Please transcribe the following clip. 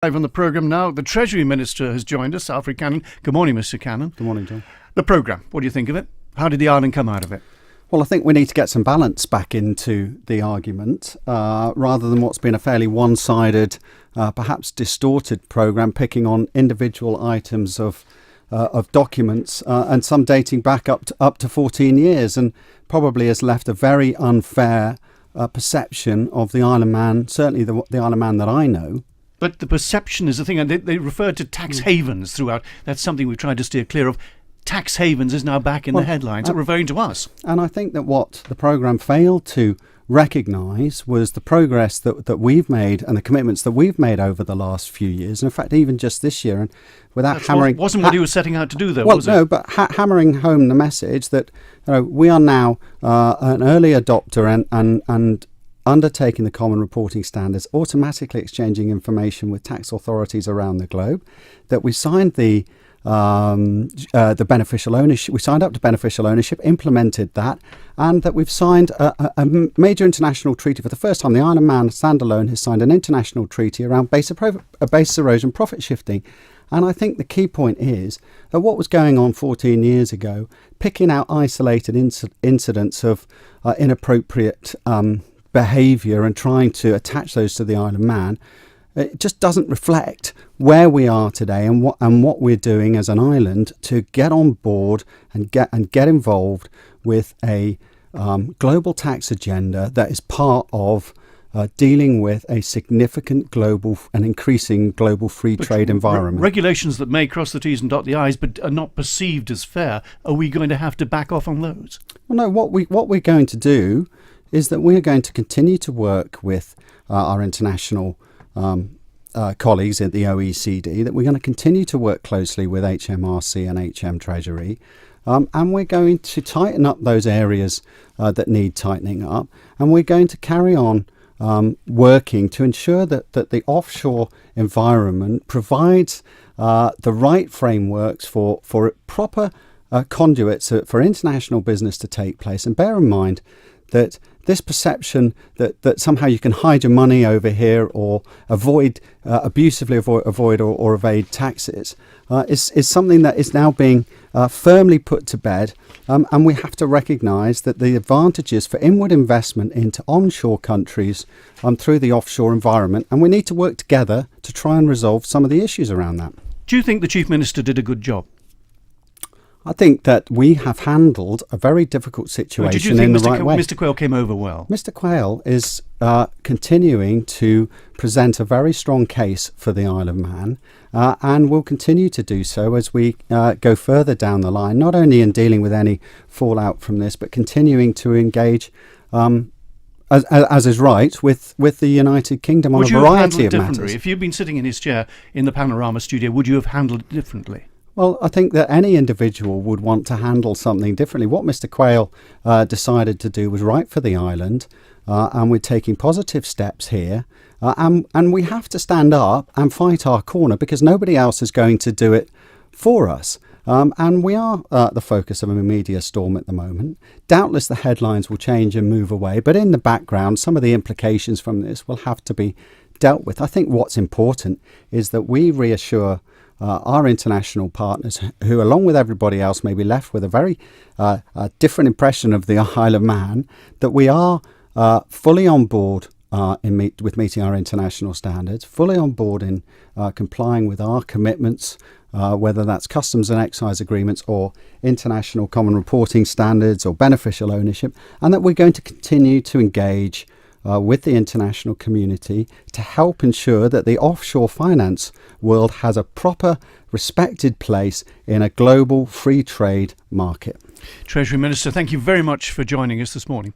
Live on the programme now, the Treasury Minister has joined us, Alfred Cannan. Good morning, Mr. Cannan. Good morning, John. The programme, what do you think of it? How did the island come out of it? Well, I think we need to get some balance back into the argument, rather than what's been a fairly one-sided, perhaps distorted programme, picking on individual items of documents, and some dating back up to 14 years, and probably has left a very unfair perception of the Isle of Man, certainly the Isle of Man that I know. But the perception is the thing, and they referred to tax havens throughout. That's something we've tried to steer clear of. Tax havens is now back in the headlines, referring to us. And I think that what the programme failed to recognise was the progress that we've made and the commitments that we've made over the last few years. And in fact, even just this year, and without hammering... Wasn't what he was setting out to do, though, well, was it? no, but hammering home the message that we are now an early adopter and undertaking the common reporting standards, automatically exchanging information with tax authorities around the globe, that we signed the beneficial ownership. We signed up to beneficial ownership, implemented that, and that we've signed a major international treaty for the first time. The Isle of Man standalone has signed an international treaty around base erosion profit shifting. And I think the key point is that what was going on 14 years ago, picking out isolated incidents of inappropriate behaviour and trying to attach those to the Isle of Man, it just doesn't reflect where we are today and what we're doing as an island to get on board and get involved with a global tax agenda that is part of dealing with a significant global and increasing global free trade environment. Regulations that may cross the T's and dot the I's but are not perceived as fair, are we going to have to back off on those? Well, no, what we're going to do is that we're going to continue to work with our international colleagues at the OECD, that we're going to continue to work closely with HMRC and HM Treasury, and we're going to tighten up those areas that need tightening up, and we're going to carry on working to ensure that the offshore environment provides the right frameworks for proper conduits for international business to take place. And bear in mind that this perception that somehow you can hide your money over here or abusively avoid or evade taxes is something that is now being firmly put to bed, and we have to recognise that the advantages for inward investment into onshore countries through the offshore environment, and we need to work together to try and resolve some of the issues around that. Do you think the Chief Minister did a good job? I think that we have handled a very difficult situation in the right way. Mr. Quayle came over well? Mr. Quayle is continuing to present a very strong case for the Isle of Man, and will continue to do so as we go further down the line, not only in dealing with any fallout from this, but continuing to engage as is right, with the United Kingdom on a variety of matters. If you'd been sitting in his chair in the Panorama studio, would you have handled it differently? Well, I think that any individual would want to handle something differently. What Mr. Quayle decided to do was right for the island, and we're taking positive steps here. And we have to stand up and fight our corner, because nobody else is going to do it for us. And we are the focus of a media storm at the moment. Doubtless the headlines will change and move away, but in the background, some of the implications from this will have to be dealt with. I think what's important is that we reassure our international partners, who along with everybody else may be left with a very different impression of the Isle of Man, that we are fully on board with meeting our international standards, fully on board in complying with our commitments, whether that's customs and excise agreements or international common reporting standards or beneficial ownership, and that we're going to continue to engage with the international community to help ensure that the offshore finance world has a proper, respected place in a global free trade market. Treasury Minister, thank you very much for joining us this morning.